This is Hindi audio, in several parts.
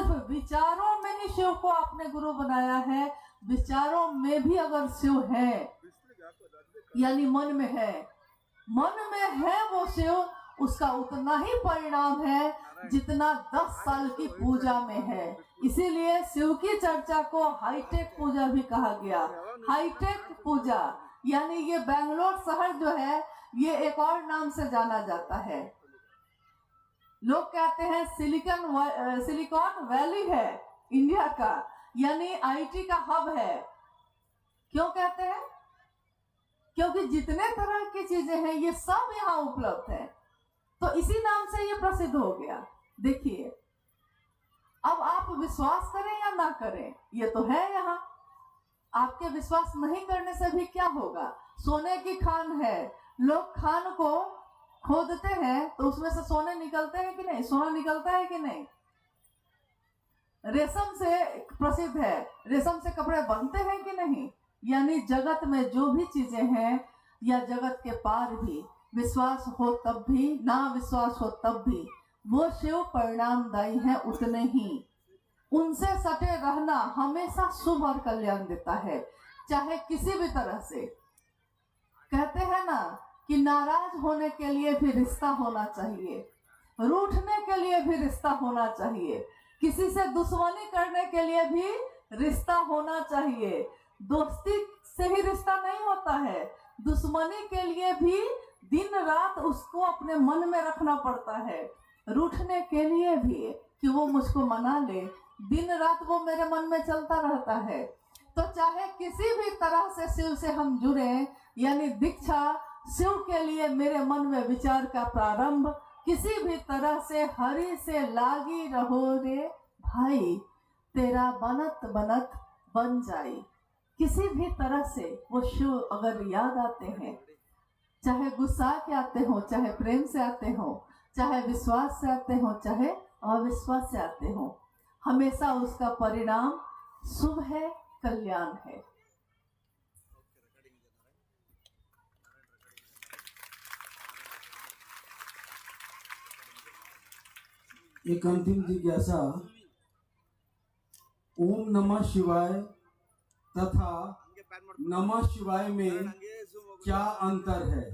सिर्फ विचारों में ही शिव को आपने गुरु बनाया है, विचारों में भी अगर शिव है, यानी मन में है वो शिव, उसका उतना ही परिणाम है जितना 10 साल की पूजा में है। इसीलिए शिव की चर्चा को हाईटेक पूजा भी कहा गया। हाईटेक पूजा यानी ये बेंगलोर शहर जो है, ये एक और नाम से जाना जाता है। लोग कहते हैं सिलिकॉन वैली है इंडिया का, यानी आईटी का हब है। क्यों कहते हैं? क्योंकि जितने तरह की चीजें हैं ये सब यहाँ उपलब्ध है, तो इसी नाम से ये प्रसिद्ध हो गया। देखिए, अब आप विश्वास करें या ना करें, ये तो है यहाँ। आपके विश्वास नहीं करने से भी क्या होगा? सोने की खान है, लोग खान को खोदते हैं तो उसमें से सोने निकलते हैं कि नहीं? सोना निकलता है कि नहीं? रेशम से प्रसिद्ध है, रेशम से कपड़े बनते हैं कि नहीं? यानी जगत में जो भी चीजें हैं या जगत के पार भी, विश्वास हो तब भी, ना विश्वास हो तब भी, वो शिव परिणामदायी है उतने ही। उनसे सटे रहना हमेशा शुभ और कल्याण देता है, चाहे किसी भी तरह से। कहते हैं ना कि नाराज होने के लिए भी रिश्ता होना चाहिए, रूठने के लिए भी रिश्ता होना चाहिए, किसी से दुश्मनी करने के लिए भी रिश्ता होना चाहिए। दोस्ती से ही रिश्ता नहीं होता है, दुश्मनी के लिए भी दिन रात उसको अपने मन में रखना पड़ता है। रूठने के लिए भी कि वो मुझको मना ले, दिन रात वो मेरे मन में चलता रहता है। तो चाहे किसी भी तरह से शिव से हम जुड़े, यानी दीक्षा शिव के लिए मेरे मन में विचार का प्रारंभ, किसी भी तरह से हरि से लागी रहो रे भाई, तेरा बनत बनत बन जाए। किसी भी तरह से वो शिव अगर याद आते हैं, चाहे गुस्सा के आते हो, चाहे प्रेम से आते हो, चाहे विश्वास से आते हो, चाहे अविश्वास से आते हो, हमेशा उसका परिणाम शुभ है, कल्याण है। एक अंतिम जिज्ञासा, ओम नमः शिवाय तथा नमः शिवाय में क्या अंतर है?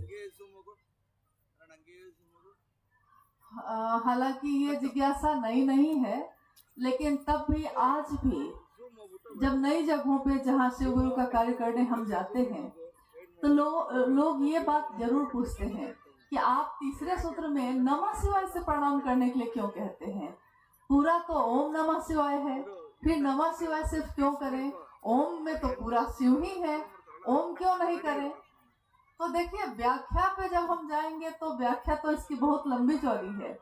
हालांकि ये जिज्ञासा नई नहीं है, लेकिन तब भी आज भी जब नई जगहों पे जहाँ शिव गुरु का कार्य करने हम जाते हैं, तो लोग ये बात जरूर पूछते हैं कि आप तीसरे सूत्र में नमः शिवाय से प्रणाम करने के लिए क्यों कहते हैं? पूरा तो ओम नमः शिवाय है, फिर नमः शिवाय सिर्फ क्यों करें? ओम में तो पूरा शिव ही है, ओम क्यों नहीं करें? तो देखिए, व्याख्या पे जब हम जाएंगे तो व्याख्या तो इसकी बहुत लंबी चौड़ी है।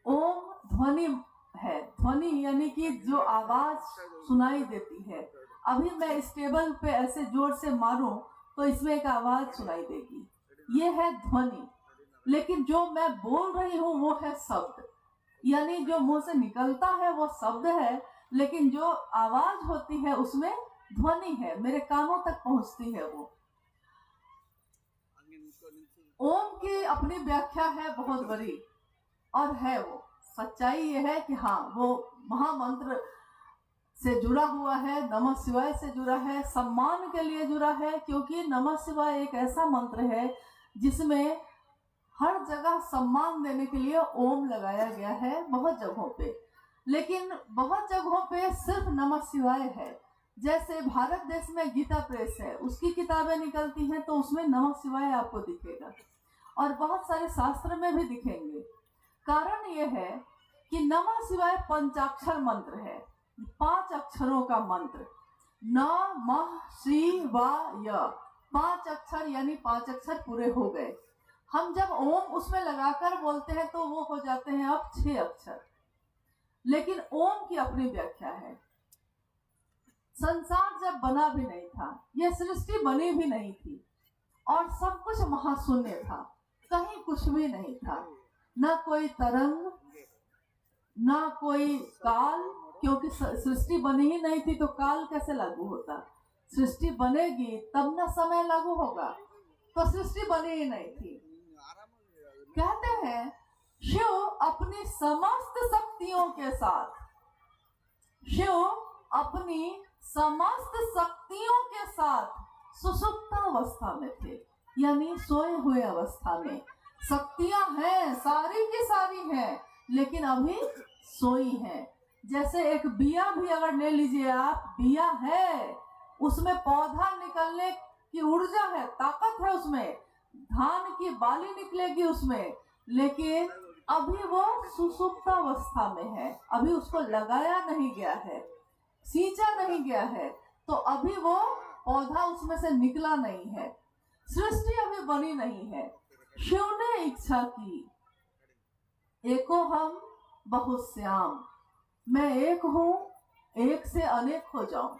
ओम ध्वनि है, ध्वनि यानी कि जो आवाज सुनाई देती है। अभी मैं इस टेबल पे ऐसे जोर से मारूं तो इसमें एक आवाज सुनाई देगी, ये है ध्वनि। लेकिन जो मैं बोल रही हूँ वो है शब्द, यानी जो मुंह से निकलता है वो शब्द है, लेकिन जो आवाज होती है उसमें ध्वनि है, मेरे कानों तक पहुंचती है वो। ओम की अपनी व्याख्या है बहुत बड़ी, और है वो सच्चाई ये है कि हाँ, वो महामंत्र से जुड़ा हुआ है, नमः शिवाय से जुड़ा है, सम्मान के लिए जुड़ा है, क्योंकि नमः शिवाय एक ऐसा मंत्र है जिसमें हर जगह सम्मान देने के लिए ओम लगाया गया है बहुत जगहों पे। लेकिन बहुत जगहों पे सिर्फ नमः शिवाय है। जैसे भारत देश में गीता प्रेस है, उसकी किताबें निकलती हैं तो उसमें नमः शिवाय आपको दिखेगा, और बहुत सारे शास्त्र में भी दिखेंगे। कारण ये है कि नमः शिवाय पंचाक्षर मंत्र है, 5 अक्षरों का मंत्र। नमः शिवाय 5 अक्षर, यानी 5 अक्षर पूरे हो गए। हम जब ओम उसमें लगाकर बोलते हैं तो वो हो जाते हैं अब 6 अक्षर। लेकिन ओम की अपनी व्याख्या है। संसार जब बना भी नहीं था, यह सृष्टि बनी भी नहीं थी, और सब कुछ महाशून्य था, कहीं कुछ भी नहीं था, ना कोई तरंग, ना कोई काल, क्योंकि सृष्टि बनी ही नहीं थी तो काल कैसे लागू होता? सृष्टि बनेगी तब ना समय लागू होगा, तो सृष्टि बनी ही नहीं थी। कहते हैं शिव अपनी समस्त शक्तियों के साथ शिव अपनी समस्त शक्तियों के साथ सुषुप्तावस्था में थे, यानी सोए हुए अवस्था में। शक्तियां हैं, सारी की सारी हैं, लेकिन अभी सोई हैं। जैसे एक बिया भी अगर ले लीजिए आप, बिया है, उसमें पौधा निकलने की ऊर्जा है, ताकत है उसमें, धान की बाली निकलेगी उसमें, लेकिन अभी वो सुषुप्तावस्था में है, अभी उसको लगाया नहीं गया है, सींचा नहीं गया है, तो अभी वो पौधा उसमें से निकला नहीं है, सृष्टि अभी बनी नहीं है। शिव ने इच्छा की, एको हम बहुश्याम, मैं एक हूं, एक से अनेक हो जाऊं।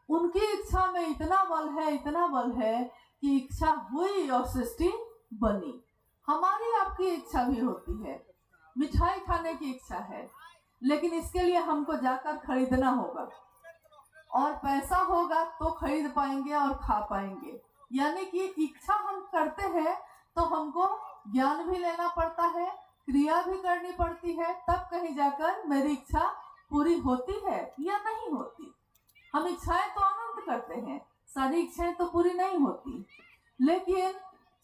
उनकी इच्छा में इतना बल है, इतना बल है कि इच्छा हुई और सृष्टि बनी। हमारी आपकी इच्छा भी होती है, मिठाई खाने की इच्छा है, लेकिन इसके लिए हमको जाकर खरीदना होगा और पैसा होगा तो खरीद पाएंगे और खा पाएंगे। यानी कि इच्छा हम करते हैं तो हमको ज्ञान भी लेना पड़ता है, क्रिया भी करनी पड़ती है, तब कहीं जाकर मेरी इच्छा पूरी होती है या नहीं होती। हम इच्छाएं तो अनंत करते हैं, सारी इच्छाएं तो पूरी नहीं होती, लेकिन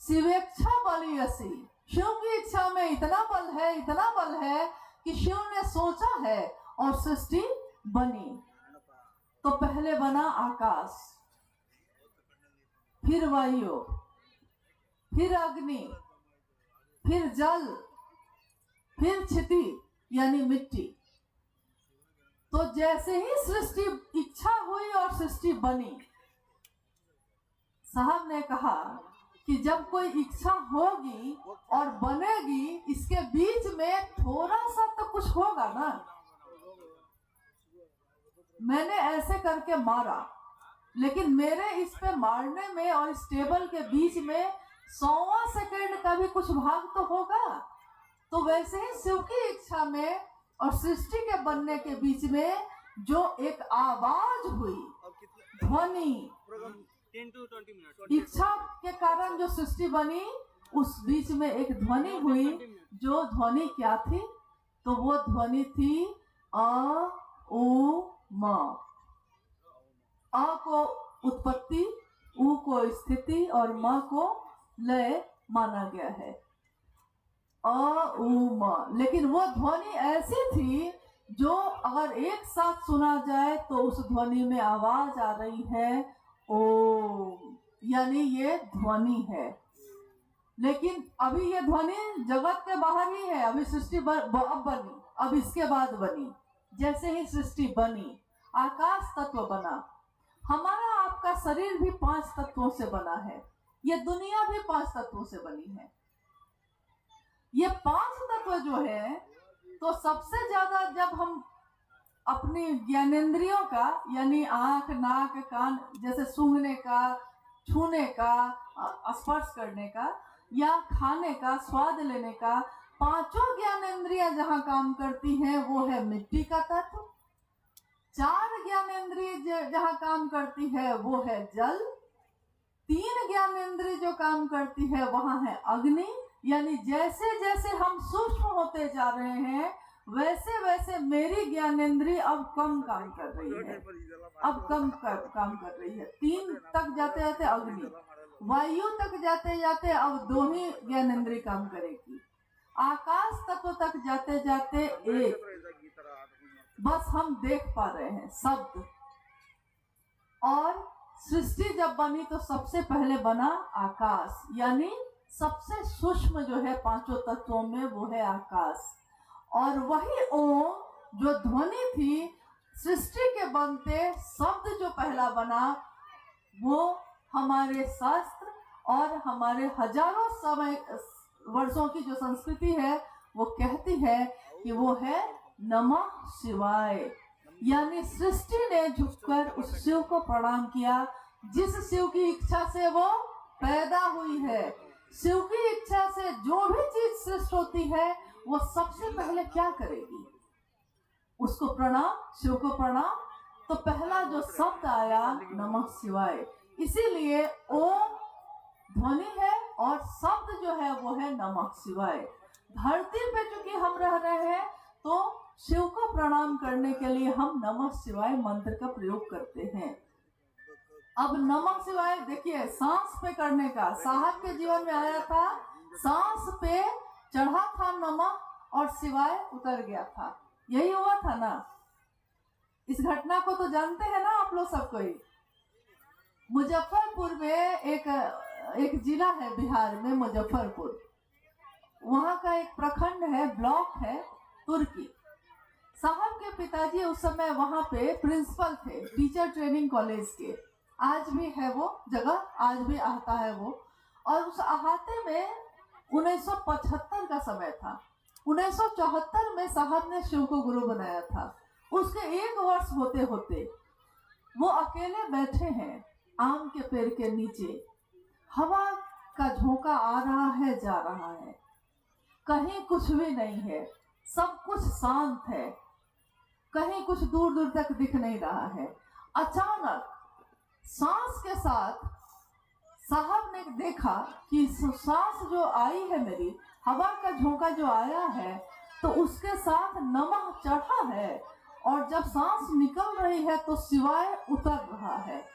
शिवेच्छा बलियसी, शिव की इच्छा में इतना बल है, इतना बल है कि शिव ने सोचा है और सृष्टि बनी। तो पहले बना आकाश, फिर वायु, फिर अग्नि, फिर जल, फिर क्षिति यानी मिट्टी। तो जैसे ही सृष्टि इच्छा हुई और सृष्टि बनी, साहब ने कहा कि जब कोई इच्छा होगी और बनेगी, इसके बीच में थोड़ा सा तो कुछ होगा ना। मैंने ऐसे करके मारा, लेकिन मेरे इस पे मारने में और इस टेबल के बीच में 100वां सेकंड का भी कुछ भाग तो होगा। तो वैसे ही शिव की इच्छा में और सृष्टि के बनने के बीच में जो एक आवाज हुई, ध्वनि, इच्छा के कारण जो सृष्टि बनी, उस बीच में एक ध्वनि हुई। जो ध्वनि क्या थी? तो वो ध्वनि थी अ उ म। अ को उत्पत्ति, उ को स्थिति और म को लय माना गया है, अ उ म। लेकिन वो ध्वनि ऐसी थी जो अगर एक साथ सुना जाए तो उस ध्वनि में आवाज आ रही है ओम, यानी ये ध्वनि है। लेकिन अभी ये ध्वनि जगत के बाहर ही है, अभी सृष्टि अब बनी, अब इसके बाद बनी। जैसे ही सृष्टि बनी, आकाश तत्व बना। हमारा आपका शरीर भी 5 तत्वों से बना है, ये दुनिया भी 5 तत्वों से बनी है। ये 5 तत्व जो है, तो सबसे ज्यादा जब हम अपनी ज्ञानेंद्रियों का, यानी आंख, नाक, कान, जैसे सूंघने का, छूने का, स्पर्श करने का या खाने का, स्वाद लेने का, 5 ज्ञानेंद्रियां जहां काम करती हैं वो है मिट्टी का तत्व। 4 ज्ञानेंद्रिय जहां काम करती है वो है जल। 3 ज्ञानेंद्रिय जो काम करती है वहां है अग्नि। यानी जैसे जैसे हम सूक्ष्म होते जा रहे हैं, वैसे वैसे मेरी ज्ञानेंद्रिय अब कम काम कर रही है, अब कम काम कर रही है। 3 तक जाते जाते अग्नि, वायु तक जाते जाते अब 2 ही ज्ञानेंद्रिय काम करेगी, आकाश तत्व तक जाते जाते 1 बस हम देख पा रहे हैं, शब्द। और सृष्टि जब बनी तो सबसे पहले बना आकाश, यानी सबसे सूक्ष्म जो है 5 तत्वों में वो है आकाश। और वही ओम जो ध्वनि थी, सृष्टि के बनते शब्द जो पहला बना, वो हमारे शास्त्र और हमारे हजारों वर्षों की जो संस्कृति है वो कहती है कि वो है नमः शिवाय। यानी सृष्टि ने झुककर उस शिव को प्रणाम किया, जिस शिव की इच्छा से वो पैदा हुई है। शिव की इच्छा से जो भी चीज सृष्टि होती है, वो सबसे पहले क्या करेगी? उसको प्रणाम, शिव को प्रणाम। तो पहला जो शब्द आया नमः शिवाय, इसीलिए ओम ध्वनि है और शब्द जो है वो है नमः शिवाय। धरती पे चूंकि हम रह रहे हैं, तो शिव को प्रणाम करने के लिए हम नमः शिवाय मंत्र का प्रयोग करते हैं। अब नमः शिवाय देखिए सांस पे करने का, साहब के जीवन में आया था, सांस पे चढ़ा था नमः और शिवाय उतर गया था, यही हुआ था ना। इस घटना को तो जानते हैं ना आप लोग सब कोई। मुजफ्फरपुर में एक जिला है बिहार में, मुजफ्फरपुर, वहां का एक प्रखंड है, ब्लॉक है तुर्की। साहब के पिताजी उस समय वहां पे प्रिंसिपल थे टीचर ट्रेनिंग कॉलेज के, आज भी है वो जगह, आज भी आता है वो। और उस अहाते में 1975 का समय था। 1974 में साहब ने शिव को गुरु बनाया था। उसके 1 वर्ष होते होते वो अकेले बैठे हैं आम के पेड़ के नीचे, हवा का झोंका आ रहा है जा रहा है, कहीं कुछ भी नहीं है, सब कुछ शांत है, कहीं कुछ दूर दूर तक दिख नहीं रहा है। अचानक सांस के साथ साहब ने देखा कि सांस जो आई है मेरी, हवा का झोंका जो आया है, तो उसके साथ नमः चढ़ा है, और जब सांस निकल रही है तो शिवाय उतर रहा है,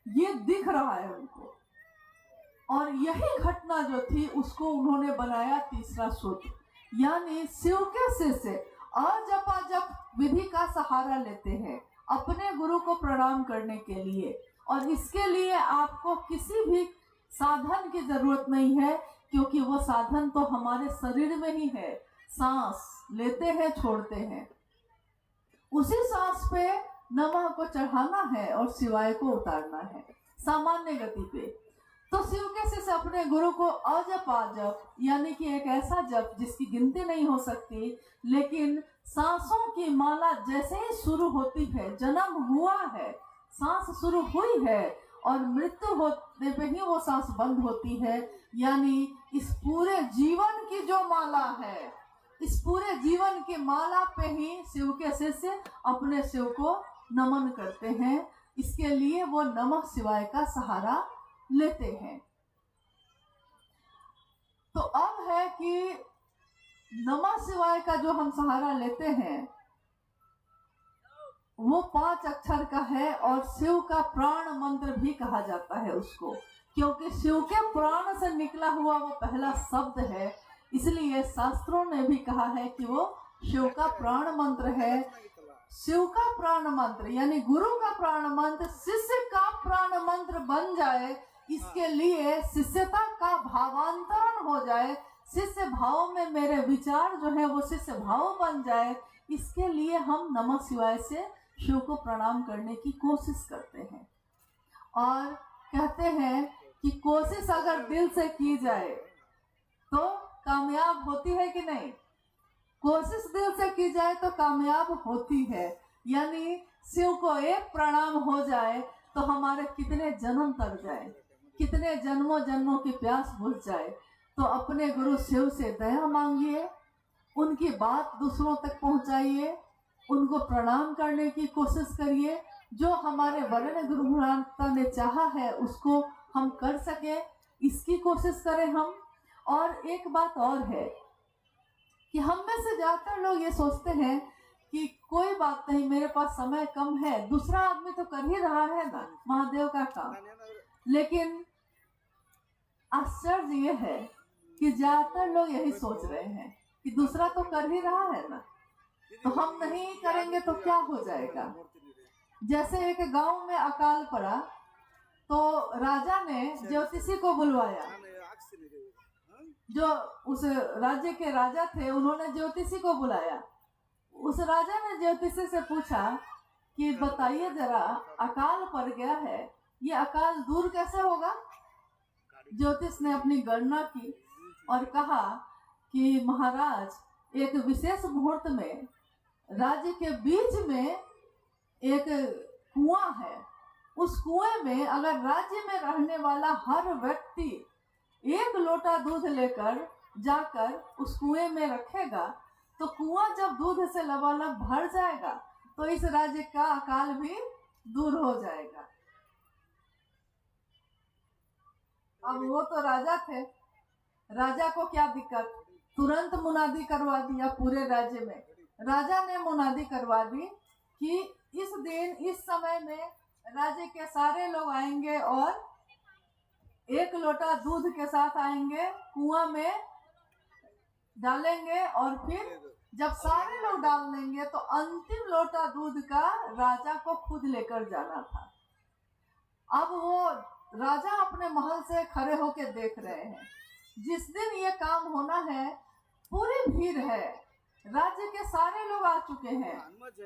ये दिख रहा है उनको। और यही घटना जो थी उसको उन्होंने बनाया तीसरा सूत्र, यानी शिव के शिष्य अजपा जप विधि का सहारा लेते हैं अपने गुरु को प्रणाम करने के लिए। और इसके लिए आपको किसी भी साधन की जरूरत नहीं है, क्योंकि वो साधन तो हमारे शरीर में ही है, सांस लेते हैं छोड़ते हैं, उसी सांस पे नमः को चढ़ाना है और शिवाय को उतारना है सामान्य गति पे। तो शिव के शिष्य अपने गुरु को अजपा जप, यानी कि एक ऐसा जप जिसकी गिनती नहीं हो सकती, लेकिन सांसों की माला जैसे ही शुरू होती है, जन्म हुआ है, सांस शुरू हुई है और मृत्यु होने पे ही वो सांस बंद होती है, यानी इस पूरे जीवन की जो माला है, इस पूरे जीवन की माला पे ही शिव के शिष्य अपने शिव को नमन करते हैं। इसके लिए वो नमः शिवाय का सहारा लेते हैं। तो अब है कि नमः शिवाय का जो हम सहारा लेते हैं वो 5 अक्षर का है, और शिव का प्राण मंत्र भी कहा जाता है उसको, क्योंकि शिव के प्राण से निकला हुआ वो पहला शब्द है, इसलिए शास्त्रों ने भी कहा है कि वो शिव का प्राण मंत्र है। शिव का प्राण मंत्र यानी गुरु का प्राण मंत्र शिष्य का प्राण मंत्र बन जाए, इसके लिए शिष्यता का भावांतरण हो जाए, शिष्य भाव में मेरे विचार जो है वो शिष्य भाव बन जाए, इसके लिए हम नमः शिवाय से शिव को प्रणाम करने की कोशिश करते हैं। और कहते हैं कि कोशिश अगर दिल से की जाए तो कामयाब होती है कि नहीं? कोशिश दिल से की जाए तो कामयाब होती है। यानी शिव को एक प्रणाम हो जाए तो हमारे कितने जन्म तर जाए, कितने जन्मों जन्मों की प्यास बुझ जाए। तो अपने गुरु शिव से दया मांगिए, उनकी बात दूसरों तक पहुंचाइए, उनको प्रणाम करने की कोशिश करिए। जो हमारे वर्ण गुरु महाराज ने चाहा है उसको हम कर सके, इसकी कोशिश करें हम। और एक बात और है कि हम में से ज्यादातर लोग ये सोचते हैं कि कोई बात नहीं, मेरे पास समय कम है, दूसरा आदमी तो कर ही रहा है ना महादेव का काम। लेकिन आश्चर्य ये है कि ज्यादातर लोग यही सोच रहे हैं कि दूसरा तो कर ही रहा है ना, तो हम नहीं करेंगे तो क्या हो जाएगा। जैसे एक गांव में अकाल पड़ा तो राजा ने ज्योतिषी को बुलवाया, जो उस राज्य के राजा थे उन्होंने ज्योतिषी को बुलाया। उस राजा ने ज्योतिषी से पूछा कि बताइए जरा, अकाल पड़ गया है, ये अकाल दूर कैसे होगा। ज्योतिष ने अपनी गणना की और कहा कि महाराज एक विशेष मुहूर्त में राज्य के बीच में एक कुआं है, उस कुएं में अगर राज्य में रहने वाला हर व्यक्ति 1 लोटा दूध लेकर जाकर उस कुएं में रखेगा तो कुआं जब दूध से लबालब भर जाएगा तो इस राज्य का अकाल भी दूर हो जाएगा। अब वो तो राजा थे, राजा को क्या दिक्कत, तुरंत मुनादी करवा दिया पूरे राज्य में। राजा ने मुनादी करवा दी कि इस दिन इस समय में राज्य के सारे लोग आएंगे और 1 लोटा दूध के साथ आएंगे, कुआं में डालेंगे और फिर जब सारे लोग डाल देंगे तो अंतिम लोटा दूध का राजा को खुद लेकर जाना था। अब वो राजा अपने महल से खड़े होकर देख रहे हैं, जिस दिन ये काम होना है पूरी भीड़ है, राज्य के सारे लोग आ चुके हैं।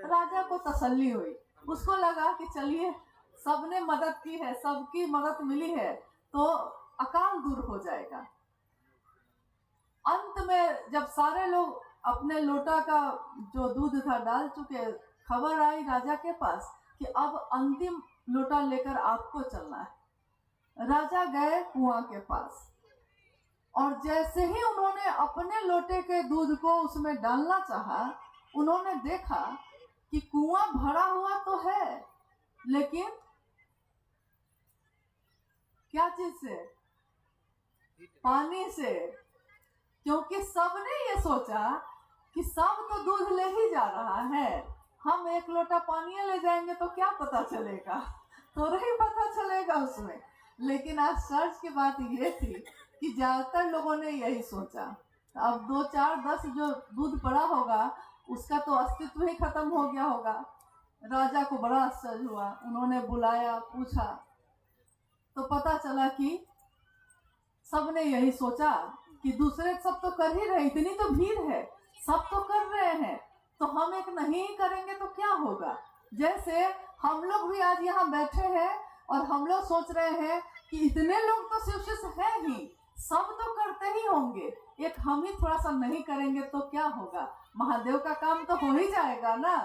राजा को तसल्ली हुई, उसको लगा कि चलिए सबने मदद की है, सबकी मदद मिली है तो अकाल दूर हो जाएगा। अंत में जब सारे लोग अपने लोटा का जो दूध था डाल चुके, खबर आई राजा के पास कि अब अंतिम लोटा लेकर आपको चलना है। राजा गए कुआं के पास और जैसे ही उन्होंने अपने लोटे के दूध को उसमें डालना चाहा, उन्होंने देखा कि कुआं भरा हुआ तो है, लेकिन क्या चीज से? पानी से। क्योंकि सबने ये सोचा कि सब तो दूध ले ही जा रहा है, हम 1 लोटा पानी ले जाएंगे तो क्या पता चलेगा, तो नहीं पता चलेगा उसमें। लेकिन आश्चर्य की बात ये थी कि ज्यादातर लोगों ने यही सोचा। अब 2, 4, 10 जो दूध पड़ा होगा उसका तो अस्तित्व ही खत्म हो गया होगा। राजा को बड़ा आश्चर्य हुआ, उन्होंने बुलाया, पूछा तो पता चला कि सबने यही सोचा कि दूसरे सब तो कर ही रहे, इतनी तो भीड़ है, सब तो कर रहे हैं तो हम एक नहीं करेंगे तो क्या होगा। जैसे हम लोग भी आज यहाँ बैठे हैं और हम लोग सोच रहे हैं कि इतने लोग तो शिव है ही, सब तो करते ही होंगे, एक हम ही थोड़ा सा नहीं करेंगे तो क्या होगा, महादेव का काम तो हो ही जाएगा ना।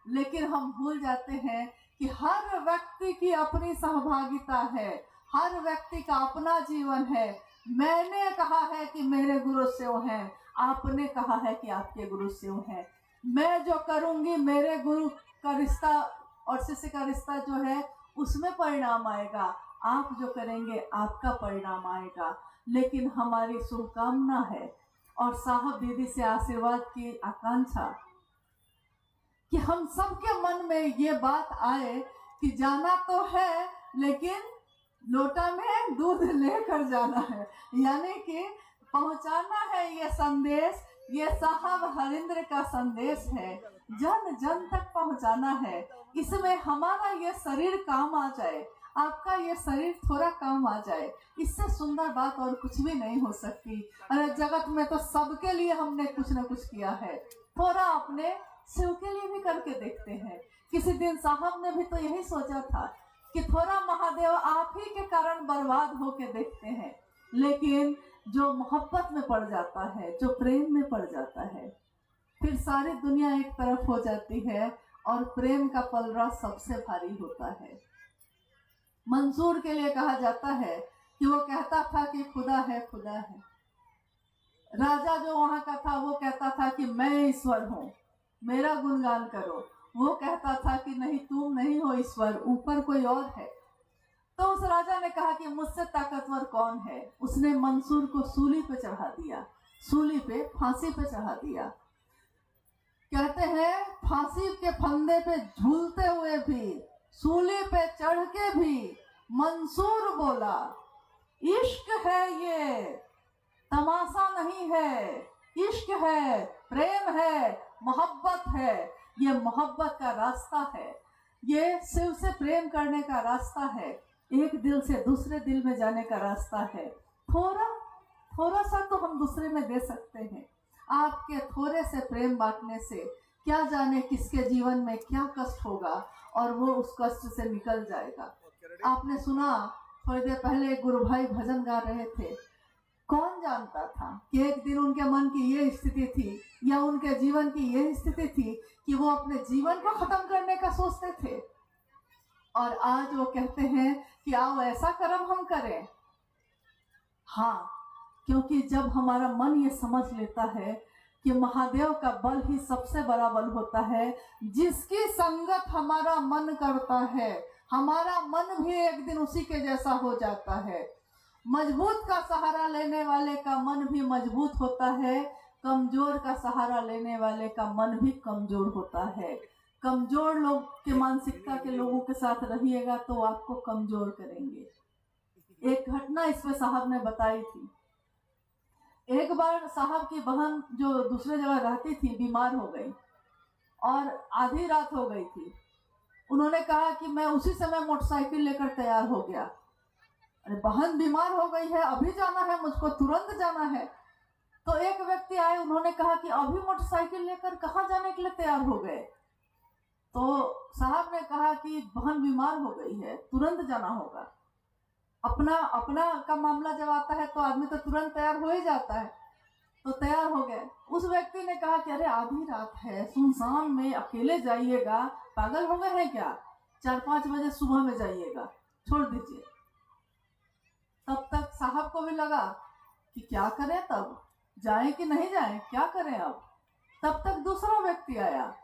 लेकिन हम भूल जाते हैं कि हर व्यक्ति की अपनी सहभागिता है, हर व्यक्ति का अपना जीवन है। मैंने कहा है कि मेरे गुरु शिव हैं, आपने कहा है कि आपके गुरु शिव हैं। मैं जो करूंगी मेरे गुरु का रिश्ता और शिष्य का रिश्ता जो है उसमें परिणाम आएगा, आप जो करेंगे आपका परिणाम आएगा। लेकिन हमारी शुभकामना है और साहब दीदी से आशीर्वाद की आकांक्षा कि हम सबके मन में ये बात आए कि जाना तो है लेकिन लोटा में दूध लेकर जाना है, यानी कि पहुंचाना है ये संदेश। ये साहब हरिंद्र का संदेश है, जन जन तक पहुंचाना है। इसमें हमारा ये शरीर काम आ जाए, आपका ये शरीर थोड़ा काम आ जाए, इससे सुंदर बात और कुछ भी नहीं हो सकती। अरे जगत में तो सबके लिए हमने कुछ न कुछ किया है, थोड़ा अपने शिव के लिए भी करके देखते हैं। किसी दिन साहब ने भी तो यही सोचा था कि थोड़ा महादेव आप ही के कारण बर्बाद होके देखते हैं। लेकिन जो मोहब्बत में पड़ जाता है, जो प्रेम में पड़ जाता है, फिर सारी दुनिया एक तरफ हो जाती है और प्रेम का पलड़ा सबसे भारी होता है। मंसूर के लिए कहा जाता है कि वो कहता था कि खुदा है, खुदा है। राजा जो वहां का था वो कहता था कि मैं ईश्वर हूँ, मेरा गुणगान करो। वो कहता था कि नहीं, तुम नहीं हो ईश्वर, ऊपर कोई और है। तो उस राजा ने कहा कि मुझसे ताकतवर कौन है। उसने मंसूर को सूली पे चढ़ा दिया, सूली पे, फांसी पे चढ़ा दिया। कहते हैं फांसी के फंदे पे झूलते हुए भी, सूली पे चढ़ के भी मंसूर बोला, इश्क है ये, तमाशा नहीं है, इश्क है, प्रेम है, मोहब्बत है। ये मोहब्बत का रास्ता है, ये शिव से प्रेम करने का रास्ता है, एक दिल से दूसरे दिल में जाने का रास्ता है। थोड़ा सा तो हम दूसरे में दे सकते हैं। आपके थोड़े से प्रेम बांटने से क्या जाने किसके जीवन में क्या कष्ट होगा और वो उस कष्ट से निकल जाएगा। आपने सुना थोड़ी देर पहले गुरु भाई भजन गा रहे थे। कौन जानता था कि एक दिन उनके मन की ये स्थिति थी या उनके जीवन की ये स्थिति थी कि वो अपने जीवन को खत्म करने का सोचते थे, और आज वो कहते हैं कि आओ ऐसा कर्म हम करें। हाँ, क्योंकि जब हमारा मन ये समझ लेता है कि महादेव का बल ही सबसे बड़ा बल होता है, जिसकी संगत हमारा मन करता है, हमारा मन भी एक दिन उसी के जैसा हो जाता है। मजबूत का सहारा लेने वाले का मन भी मजबूत होता है, कमजोर का सहारा लेने वाले का मन भी कमजोर होता है। कमजोर लोग के मानसिकता के लोगों के साथ रहिएगा तो आपको कमजोर करेंगे। एक घटना इसमें साहब ने बताई थी। एक बार साहब की बहन जो दूसरे जगह रहती थी बीमार हो गई और आधी रात हो गई थी। उन्होंने कहा कि मैं उसी समय मोटरसाइकिल लेकर तैयार हो गया। अरे बहन बीमार हो गई है, अभी जाना है, मुझको तुरंत जाना है। तो एक व्यक्ति आए, उन्होंने कहा कि अभी मोटरसाइकिल लेकर कहाँ जाने के लिए तैयार हो गए? तो साहब ने कहा कि बहन बीमार हो गई है, तुरंत जाना होगा। अपना अपना का मामला जब आता है तो आदमी तो तुरंत तैयार हो ही जाता है। तो तैयार हो गए। उस व्यक्ति ने कहा कि अरे आधी रात है, सुनसान में अकेले जाइएगा, पागल हो गए हैं क्या? 4-5 बजे सुबह में जाइएगा, छोड़ दीजिए। तब तक साहब को भी लगा कि क्या करें, तब जाए कि नहीं जाए, क्या करें अब। तब तक दूसरा व्यक्ति आया,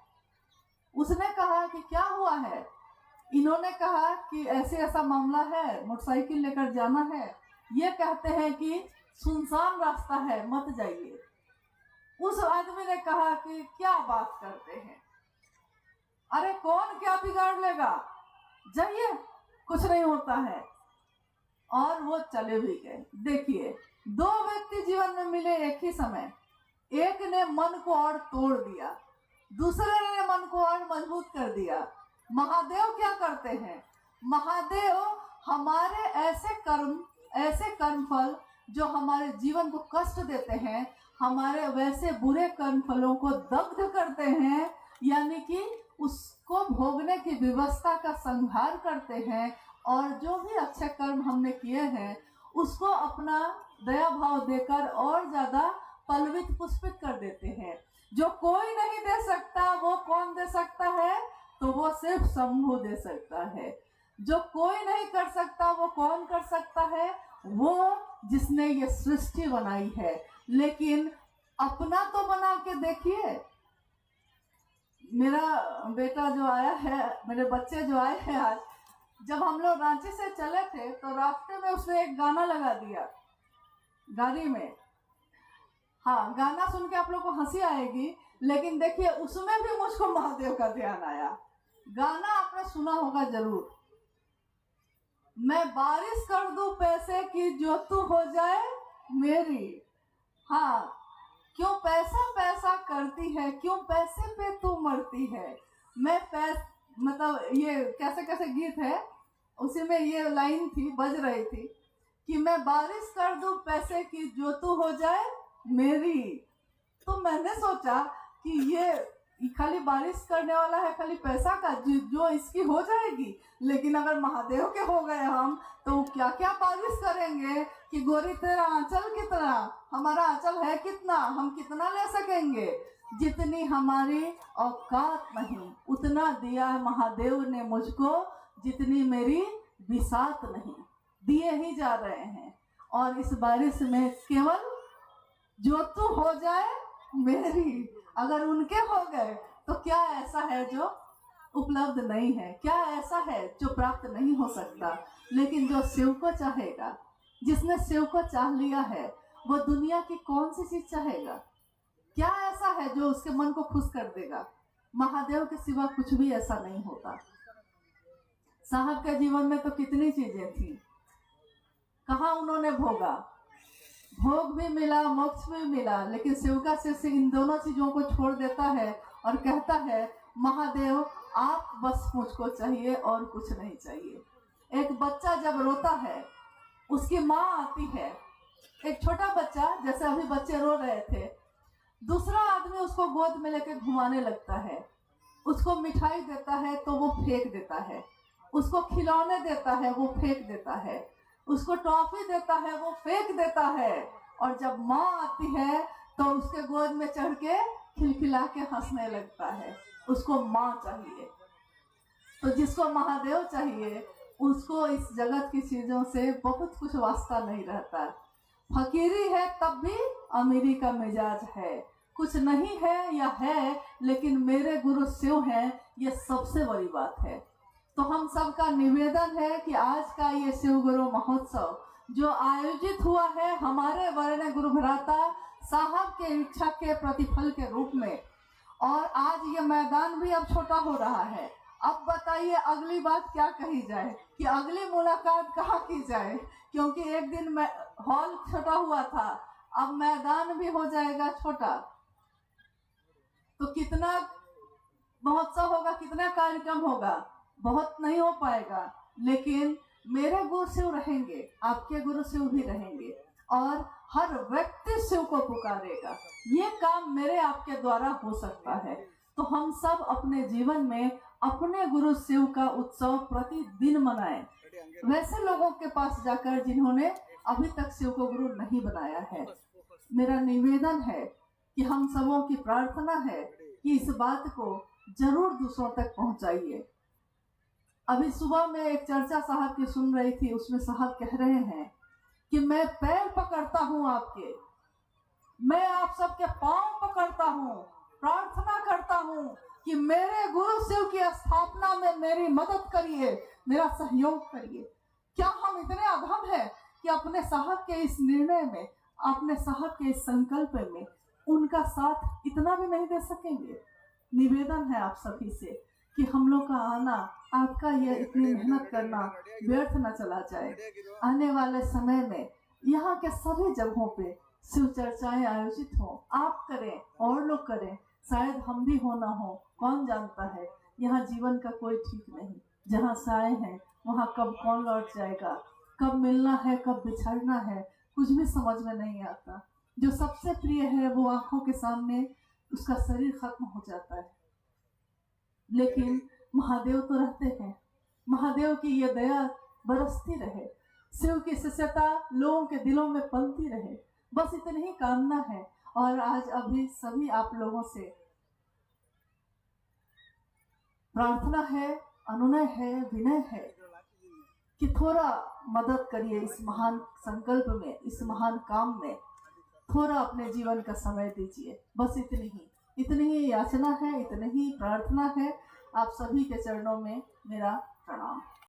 उसने कहा कि क्या हुआ है? इन्होंने कहा कि ऐसे ऐसा मामला है, मोटरसाइकिल लेकर जाना है, ये कहते हैं कि सुनसान रास्ता है, मत जाइए। उस आदमी ने कहा कि क्या बात करते हैं, अरे कौन क्या बिगाड़ लेगा, जाइए, कुछ नहीं होता है। और वो चले भी गए। देखिए, दो व्यक्ति जीवन में मिले एक ही समय, एक ने मन को और तोड़ दिया, दूसरे ने मन को और मजबूत कर दिया। महादेव क्या करते हैं? महादेव हमारे ऐसे कर्म फल जो हमारे जीवन को कष्ट देते हैं, हमारे वैसे बुरे कर्म फलों को दग्ध करते हैं, यानी कि उसको भोगने की व्यवस्था का संहार करते हैं। और जो भी अच्छे कर्म हमने किए हैं उसको अपना दया भाव देकर और ज्यादा पल्वित पुष्पित कर देते हैं। जो कोई नहीं दे सकता वो कौन दे सकता है? तो वो सिर्फ शंभु दे सकता है। जो कोई नहीं कर सकता वो कौन कर सकता है? वो जिसने ये सृष्टि बनाई है। लेकिन अपना तो बना के देखिए। मेरा बेटा जो आया है, मेरे बच्चे जो आए हैं आज, जब हम लोग रांची से चले थे तो रास्ते में उसने एक गाना लगा दिया गाड़ी में। हाँ, गाना सुन के आप लोग को हंसी आएगी, लेकिन देखिए उसमें भी मुझको महादेव का ध्यान आया। गाना आपने सुना होगा जरूर, मैं बारिश कर दूं पैसे की जो तू हो जाए मेरी। हाँ, क्यों पैसा पैसा करती है, क्यों पैसे पे तू मरती है। मैं मतलब ये कैसे कैसे गीत है, उसी में ये लाइन थी, बज रही थी कि मैं बारिश कर दूं पैसे की जो तू हो जाए मेरी। तो मैंने सोचा कि ये खाली बारिश करने वाला है, खाली पैसा का जो इसकी हो जाएगी। लेकिन अगर महादेव के हो गए हम तो क्या क्या बारिश करेंगे कि गोरी तेरा आंचल कितना, हमारा आंचल है कितना, हम कितना ले सकेंगे। जितनी हमारी औकात नहीं उतना दिया महादेव ने मुझको, जितनी मेरी बिसात नहीं, दिए ही जा रहे हैं। और इस बारिश में केवल जो तू हो जाए मेरी, अगर उनके हो गए तो क्या ऐसा है जो उपलब्ध नहीं है, क्या ऐसा है जो प्राप्त नहीं हो सकता। लेकिन जो शिव को चाहेगा, जिसने शिव को चाह लिया है, वो दुनिया की कौन सी चीज चाहेगा? क्या ऐसा है जो उसके मन को खुश कर देगा? महादेव के सिवा कुछ भी ऐसा नहीं होता। साहब के जीवन में तो कितनी चीजें थी, कहाँ उन्होंने भोगा, भोग भी मिला, मोक्ष भी मिला, लेकिन शिव का शिष्य इन दोनों चीजों को छोड़ देता है और कहता है महादेव आप बस मुझको चाहिए और कुछ नहीं चाहिए। एक बच्चा जब रोता है, उसकी माँ आती है, एक छोटा बच्चा, जैसे अभी बच्चे रो रहे थे, दूसरा आदमी उसको गोद में लेके घुमाने लगता है, उसको मिठाई देता है तो वो फेंक देता है, उसको खिलौने देता है वो फेंक देता है, उसको टॉफी देता है वो फेंक देता है। और जब माँ आती है तो उसके गोद में चढ़ के खिलखिला के हंसने लगता है। उसको माँ चाहिए। तो जिसको महादेव चाहिए उसको इस जगत की चीजों से बहुत कुछ वास्ता नहीं रहता। फकीरी है तब भी अमीरी का मिजाज है, कुछ नहीं है या है लेकिन मेरे गुरु शिव हैं, ये सबसे बड़ी बात है। तो हम सबका निवेदन है कि आज का ये शिव गुरु महोत्सव जो आयोजित हुआ है हमारे वर्ण गुरु भ्राता साहब के इच्छा के प्रतिफल के रूप में। और आज ये मैदान भी अब छोटा हो रहा है। अब बताइए अगली बात क्या कही जाए, कि अगली मुलाकात कहाँ की जाए, क्योंकि एक दिन हॉल छोटा हुआ था, अब मैदान भी हो जाएगा छोटा। तो कितना महोत्सव होगा, कितना कार्यक्रम होगा, बहुत नहीं हो पाएगा। लेकिन मेरे गुरु शिव रहेंगे, आपके गुरु शिव भी रहेंगे, और हर व्यक्ति शिव को पुकारेगा। ये काम मेरे आपके द्वारा हो सकता है। तो हम सब अपने जीवन में अपने गुरु शिव का उत्सव प्रतिदिन मनाएं। वैसे लोगों के पास जाकर जिन्होंने अभी तक शिव को गुरु नहीं बनाया है, मेरा निवेदन है कि हम सबों की प्रार्थना है कि इस बात को जरूर दूसरों तक पहुंचाइए। अभी सुबह में एक चर्चा साहब की सुन रही थी, उसमें साहब कह रहे हैं कि मैं पैर पकड़ता हूं आपके, मैं आप सबके पांव पकड़ता हूं, प्रार्थना करता हूं कि मेरे गुरु शिव की स्थापना में मेरी मदद करिए, मेरा सहयोग करिए। क्या हम इतने अधम हैं कि अपने साहब के इस निर्णय में, अपने साहब के इस संकल्प में उनका साथ इतना भी नहीं दे सकेंगे? निवेदन है आप सभी से कि हम लोग का आना, आपका ये इतनी मेहनत करना व्यर्थ न चला जाए। आने वाले समय में यहाँ के सभी जगहों पे शिव चर्चाएं आयोजित हो, आप करें और लोग करें, शायद हम भी हो ना हो, कौन जानता है। यहाँ जीवन का कोई ठीक नहीं, जहाँ से आए हैं वहाँ कब कौन लौट जाएगा, कब मिलना है कब बिछड़ना है, कुछ भी समझ में नहीं आता। जो सबसे प्रिय है वो आंखों के सामने उसका शरीर खत्म हो जाता है, लेकिन महादेव तो रहते हैं। महादेव की ये दया बरसती रहे, शिव की शिष्यता लोगों के दिलों में पलती रहे, बस इतनी ही कामना है। और आज अभी सभी आप लोगों से प्रार्थना है, अनुनय है, विनय है कि थोड़ा मदद करिए इस महान संकल्प में, इस महान काम में थोड़ा अपने जीवन का समय दीजिए। बस इतनी ही याचना है, इतनी ही प्रार्थना है। आप सभी के चरणों में मेरा प्रणाम।